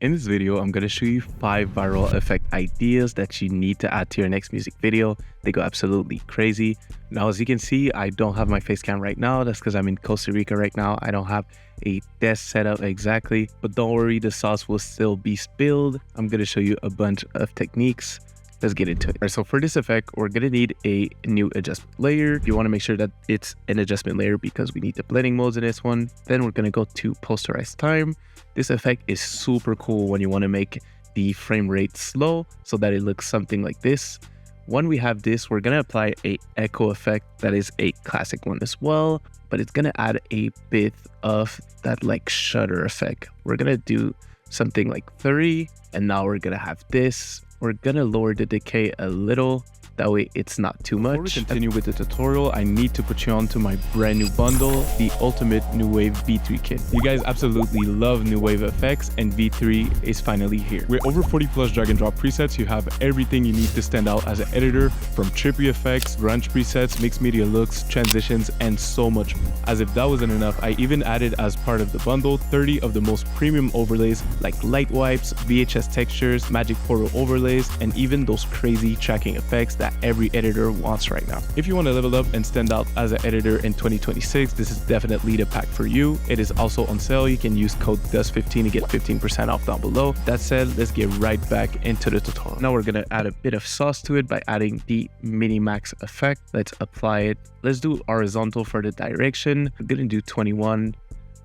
In this video, I'm going to show you 5 viral effect ideas that you need to add to your next music video. They go absolutely crazy. Now, as you can see, I don't have my face cam right now. That's because I'm in Costa Rica right now. I don't have a desk setup exactly, but don't worry, the sauce will still be spilled. I'm going to show you a bunch of techniques. Let's get into it. All right, so for this effect, we're going to need a new adjustment layer. You want to make sure that it's an adjustment layer because we need the blending modes in this one. Then we're going to go to posterize time. This effect is super cool when you want to make the frame rate slow so that it looks something like this. When we have this, we're going to apply a echo effect that is a classic one as well, but it's going to add a bit of that like shutter effect. We're going to do something like 30, and now we're going to have this. We're going to lower the decay a little. That way it's not too much. Before we continue with the tutorial, I need to put you onto my brand new bundle, the Ultimate New Wave V3 Kit. You guys absolutely love New Wave effects, and V3 is finally here. With over 40 plus drag and drop presets, you have everything you need to stand out as an editor, from trippy effects, grunge presets, mixed media looks, transitions, and so much more. As if that wasn't enough, I even added as part of the bundle 30 of the most premium overlays like light wipes, VHS textures, magic portal overlays, and even those crazy tracking effects that every editor wants right now. If you want to level up and stand out as an editor in 2026, this is definitely the pack for you. It is also on sale. You can use code DUS15 to get 15% off down below. That said, let's get right back into the tutorial. Now we're going to add a bit of sauce to it by adding the mini max effect. Let's apply it. Let's do horizontal for the direction. I'm going to do 21.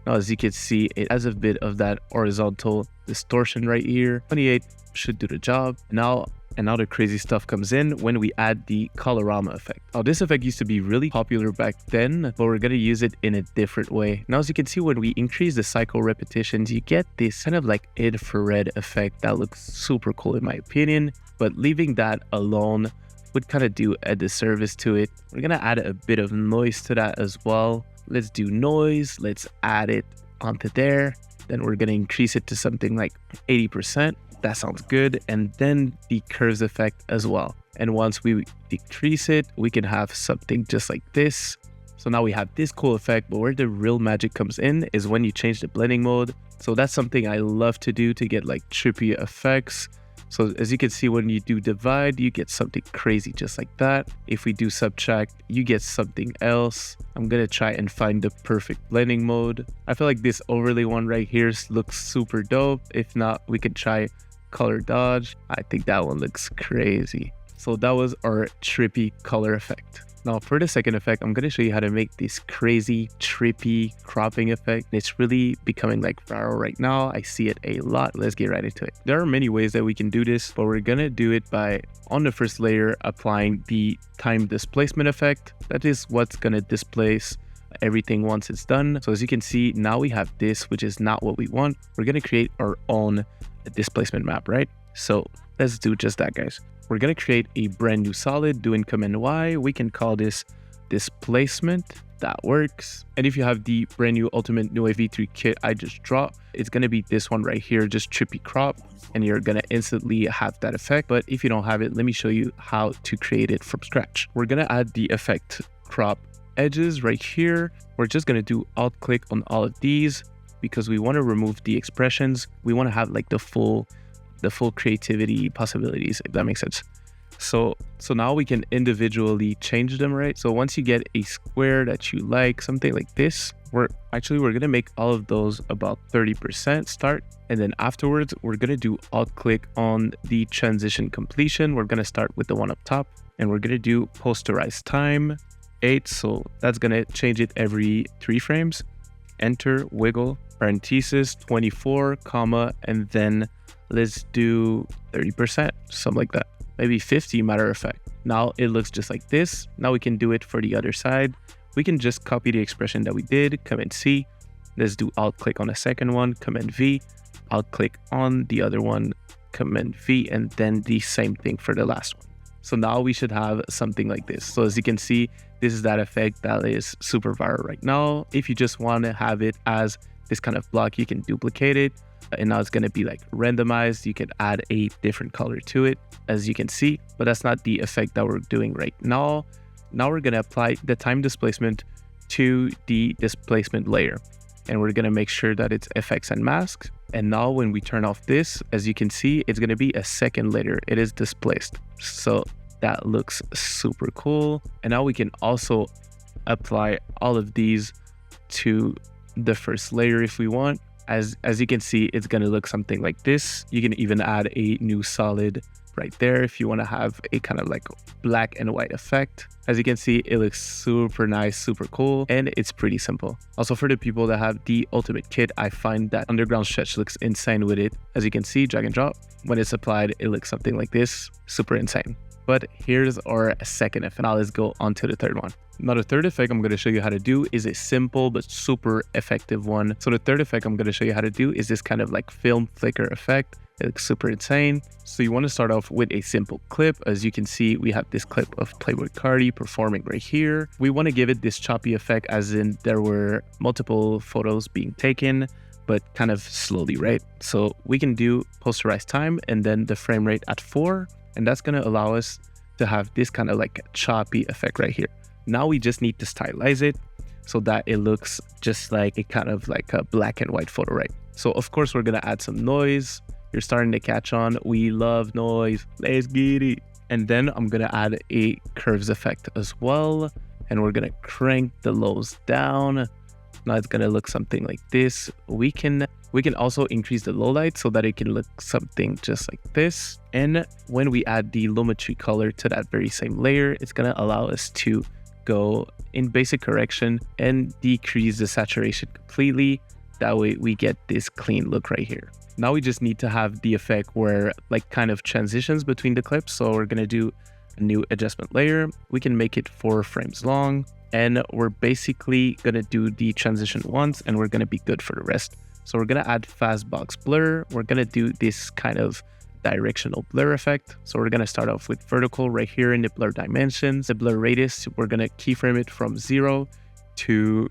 Now, as you can see, it has a bit of that horizontal distortion right here. 28 should do the job. And now the crazy stuff comes in when we add the colorama effect. Now, this effect used to be really popular back then, but we're going to use it in a different way. Now, as you can see, when we increase the cycle repetitions, you get this kind of like infrared effect that looks super cool in my opinion, but leaving that alone would kind of do a disservice to it. We're going to add a bit of noise to that as well. Let's do noise. Let's add it onto there. Then we're going to increase it to something like 80%. That sounds good. And then the curves effect as well. And once we decrease it, we can have something just like this. So now we have this cool effect, but where the real magic comes in is when you change the blending mode. So that's something I love to do to get like trippy effects. So as you can see, when you do divide, you get something crazy just like that. If we do subtract, you get something else. I'm going to try and find the perfect blending mode. I feel like this overlay one right here looks super dope. If not, we could try color dodge. I think that one looks crazy. So that was our trippy color effect. Now for the second effect, I'm going to show you how to make this crazy trippy cropping effect. It's really becoming like viral right now. I see it a lot. Let's get right into it. There are many ways that we can do this, but we're going to do it by, on the first layer, applying the time displacement effect. That is what's going to displace everything once it's done. So as you can see, now we have this, which is not what we want. We're going to create our own displacement map, right? So let's do just that, guys. We're going to create a brand new solid doing Command Y. We can call this displacement. That works. And if you have the brand new Ultimate New Wave V3 kit I just dropped, it's going to be this one right here, just trippy crop, and you're going to instantly have that effect. But if you don't have it, let me show you how to create it from scratch. We're going to add the effect crop edges right here. We're just going to do alt click on all of these because we want to remove the expressions. We want to have like the full creativity possibilities, if that makes sense. So now we can individually change them, right? So once you get a square that you like, something like this, we're going to make all of those about 30% start. And then afterwards, we're going to do alt click on the transition completion. We're going to start with the one up top, and we're going to do posterize time 8. So that's going to change it every 3 frames. Enter, wiggle, parenthesis, 24, comma, and then let's do 30%, something like that. Maybe 50, matter of fact. Now it looks just like this. Now we can do it for the other side. We can just copy the expression that we did, Command C. Let's do alt click on the second one, Command V. Alt click on the other one, Command V, and then the same thing for the last one. So now we should have something like this. So as you can see, this is that effect that is super viral right now. If you just want to have it as this kind of block, you can duplicate it. And now it's going to be like randomized. You can add a different color to it, as you can see, but that's not the effect that we're doing right now. Now we're going to apply the time displacement to the displacement layer. And we're going to make sure that it's effects and masks. And now when we turn off this, as you can see, it's going to be a second layer. It is displaced. So that looks super cool. And now we can also apply all of these to the first layer if we want. As you can see, it's going to look something like this. You can even add a new solid right there if you want to have a kind of like black and white effect. As you can see, it looks super nice, super cool, and it's pretty simple. Also, for the people that have the ultimate kit, I find that underground stretch looks insane with it. As you can see, drag and drop. When it's applied, it looks something like this, super insane. But here's our second effect. Now let's go on to the third one. Now the third effect I'm going to show you how to do is a simple but super effective one. So the third effect I'm going to show you how to do is this kind of like film flicker effect. It looks super insane. So you want to start off with a simple clip. As you can see, we have this clip of playboi Carti performing right here. We want to give it this choppy effect, as in there were multiple photos being taken, but kind of slowly, right? So we can do posterized time and then the frame rate at 4. And that's going to allow us to have this kind of like choppy effect right here. Now we just need to stylize it so that it looks just like a kind of like a black and white photo, right? So of course, we're going to add some noise. You're starting to catch on. We love noise. Let's get it. And then I'm going to add a curves effect as well. And we're going to crank the lows down. Now it's going to look something like this. We can also increase the low light so that it can look something just like this. And when we add the lumetri color to that very same layer, it's going to allow us to go in basic correction and decrease the saturation completely. That way we get this clean look right here. Now we just need to have the effect where like kind of transitions between the clips. So we're going to do a new adjustment layer. We can make it 4 frames long, and we're basically going to do the transition once and we're going to be good for the rest. So we're going to add fast box blur. We're going to do this kind of directional blur effect. So we're going to start off with vertical right here in the blur dimensions. The blur radius, we're going to keyframe it from 0 to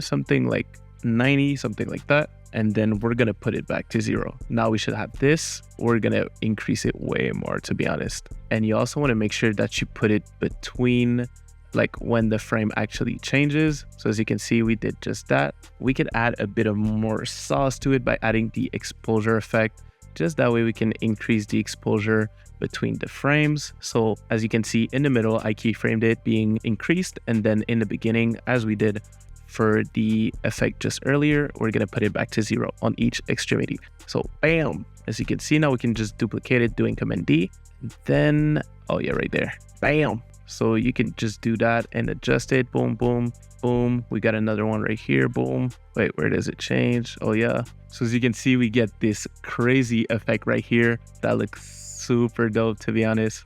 something like 90, something like that. And then we're going to put it back to 0. Now we should have this. We're going to increase it way more, to be honest. And you also want to make sure that you put it between like when the frame actually changes. So as you can see, we did just that. We could add a bit of more sauce to it by adding the exposure effect. Just that way we can increase the exposure between the frames. So as you can see in the middle, I keyframed it being increased. And then in the beginning, as we did for the effect just earlier, we're going to put it back to 0 on each extremity. So bam, as you can see, now we can just duplicate it doing Command D. And then, oh yeah, right there, bam. So you can just do that and adjust it. Boom, boom, boom. We got another one right here. Boom. Wait, where does it change? Oh yeah. So as you can see, we get this crazy effect right here. That looks super dope, to be honest.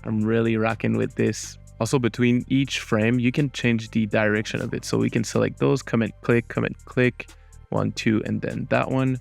I'm really rocking with this. Also, between each frame, you can change the direction of it. So we can select those, comment, click, 1, 2, and then that one.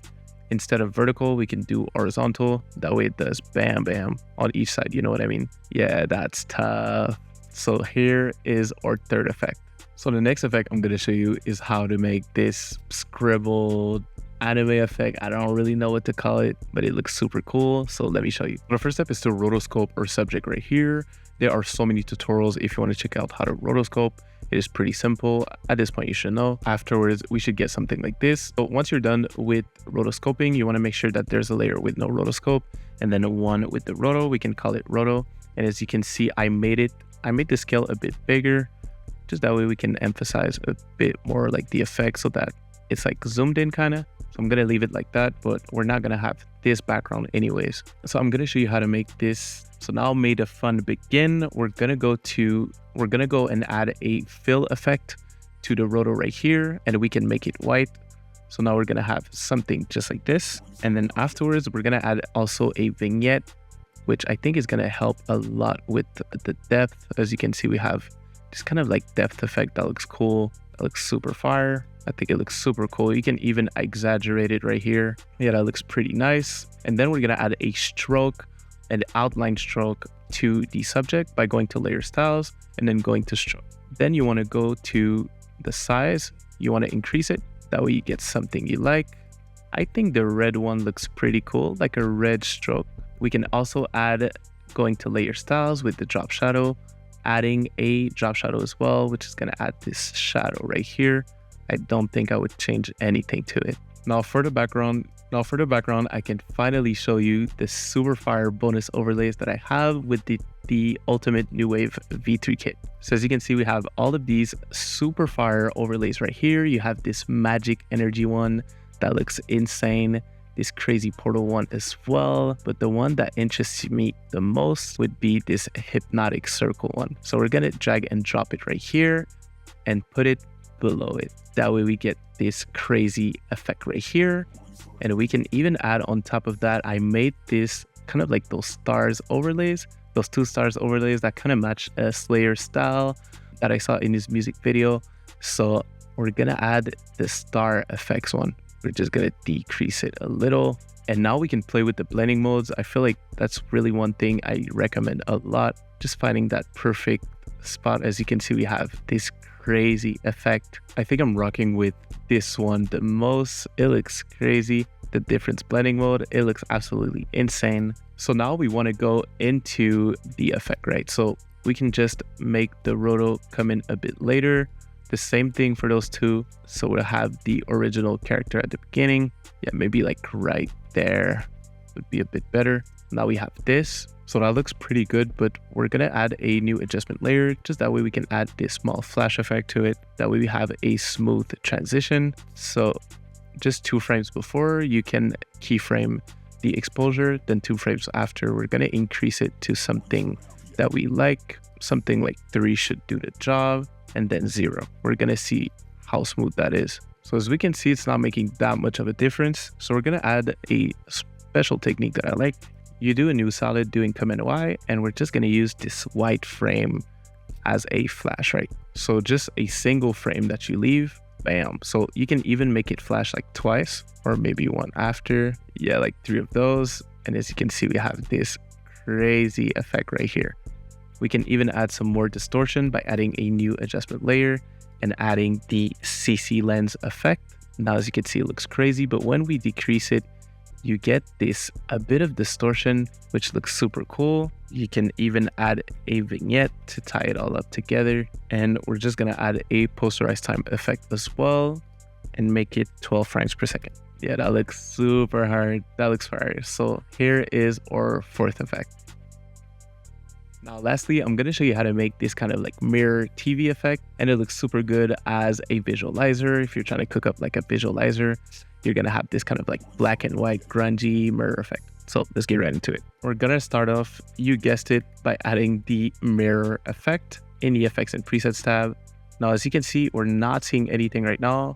Instead of vertical, we can do horizontal. That way it does bam, bam on each side. You know what I mean? Yeah, that's tough. So here is our third effect. So the next effect I'm going to show you is how to make this scribbled anime effect. I don't really know what to call it, but it looks super cool. So let me show you. The first step is to rotoscope our subject right here. There are so many tutorials if you want to check out how to rotoscope. It is pretty simple. At this point, you should know. Afterwards, we should get something like this. So once you're done with rotoscoping, you want to make sure that there's a layer with no rotoscope and then one with the roto. We can call it roto. And as you can see, I made the scale a bit bigger. Just that way we can emphasize a bit more like the effect so that it's like zoomed in kind of. So I'm going to leave it like that, but we're not going to have this background anyways. So I'm going to show you how to make this. So now may the fun begin. We're going to go and add a fill effect to the roto right here, and we can make it white. So now we're going to have something just like this. And then afterwards, we're going to add also a vignette, which I think is going to help a lot with the depth. As you can see, we have this kind of like depth effect that looks cool. That looks super fire. I think it looks super cool. You can even exaggerate it right here. Yeah, that looks pretty nice. And then we're going to add a stroke, an outline stroke to the subject by going to layer styles and then going to stroke. Then you want to go to the size. You want to increase it. That way you get something you like. I think the red one looks pretty cool, like a red stroke. We can also add going to layer styles with the drop shadow, adding a drop shadow as well, which is going to add this shadow right here. I don't think I would change anything to it. Now for the background, Now for the background, I can finally show you the super fire bonus overlays that I have with the Ultimate New Wave V3 kit. So as you can see, we have all of these super fire overlays right here. You have this magic energy one that looks insane, this crazy portal one as well. But the one that interests me the most would be this hypnotic circle one. So we're gonna drag and drop it right here and put it below it. That way we get this crazy effect right here. And we can even add on top of that, I made this kind of like those stars overlays, those 2 stars overlays that kind of match a slayr style that I saw in his music video. So we're gonna add the star effects one. We're just gonna decrease it a little. And now we can play with the blending modes. I feel like that's really one thing I recommend a lot. Just finding that perfect spot. As you can see, we have this crazy effect. I think I'm rocking with this one the most. It looks crazy. The difference blending mode, it looks absolutely insane. So now we want to go into the effect, right? So we can just make the roto come in a bit later. The same thing for those 2. So we'll have the original character at the beginning. Yeah, maybe like right there would be a bit better. Now we have this. So that looks pretty good, but we're gonna add a new adjustment layer. Just that way we can add this small flash effect to it. That way we have a smooth transition. So just 2 frames before, you can keyframe the exposure, then 2 frames after, we're gonna increase it to something that we like. Something like 3 should do the job, and then 0. We're gonna see how smooth that is. So as we can see, it's not making that much of a difference. So we're gonna add a special technique that I like. You do a new solid doing Command Y, and we're just gonna use this white frame as a flash, right? So just a single frame that you leave, bam. So you can even make it flash like twice, or maybe one after. Yeah, like 3 of those. And as you can see, we have this crazy effect right here. We can even add some more distortion by adding a new adjustment layer and adding the CC lens effect. Now, as you can see, it looks crazy, but when we decrease it, you get this a bit of distortion, which looks super cool. You can even add a vignette to tie it all up together. And we're just gonna add a posterized time effect as well and make it 12 frames per second. Yeah, that looks super hard. That looks fire. So here is our 4th effect. Now, lastly, I'm going to show you how to make this kind of like mirror TV effect, and it looks super good as a visualizer. If you're trying to cook up like a visualizer, you're going to have this kind of like black and white grungy mirror effect. So let's get right into it. We're going to start off, you guessed it, by adding the mirror effect in the effects and presets tab. Now, as you can see, we're not seeing anything right now.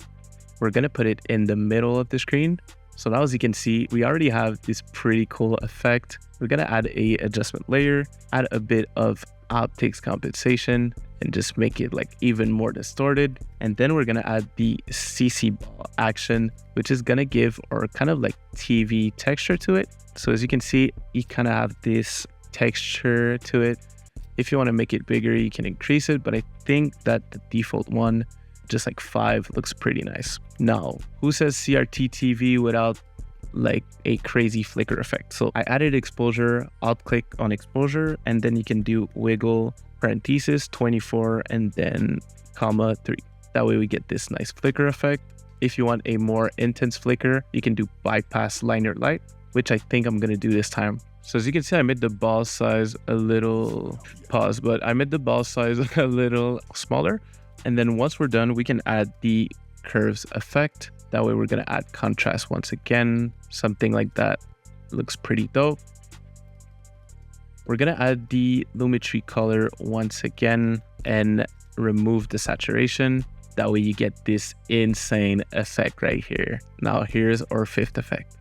We're going to put it in the middle of the screen. So now, as you can see, we already have this pretty cool effect. We're gonna add a adjustment layer, add a bit of optics compensation, and just make it like even more distorted. And then we're gonna add the CC ball action, which is gonna give our kind of like TV texture to it. So as you can see, you kind of have this texture to it. If you want to make it bigger, you can increase it, but I think that the default one, just like 5, looks pretty nice. Now, who says CRT TV without like a crazy flicker effect? So I added exposure, alt click on exposure, and then you can do wiggle parenthesis 24 and then comma 3. That way we get this nice flicker effect. If you want a more intense flicker, you can do bypass liner light, which I think I'm gonna do this time. So as you can see, I made the ball size a little, but I made the ball size a little smaller. And then once we're done, we can add the curves effect. That way we're gonna add contrast once again, something like that. Looks pretty dope. We're gonna add the lumetri color once again and remove the saturation. That way you get this insane effect right here. Now here's our 5th effect.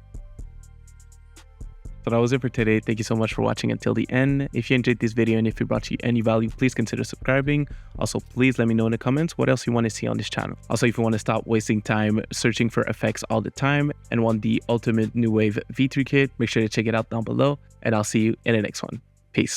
So that was it for today. Thank you so much for watching until the end. If you enjoyed this video and if it brought you any value, please consider subscribing. Also, please let me know in the comments what else you want to see on this channel. Also, if you want to stop wasting time searching for effects all the time and want the ultimate new wave V3 kit, make sure to check it out down below, and I'll see you in the next one. Peace.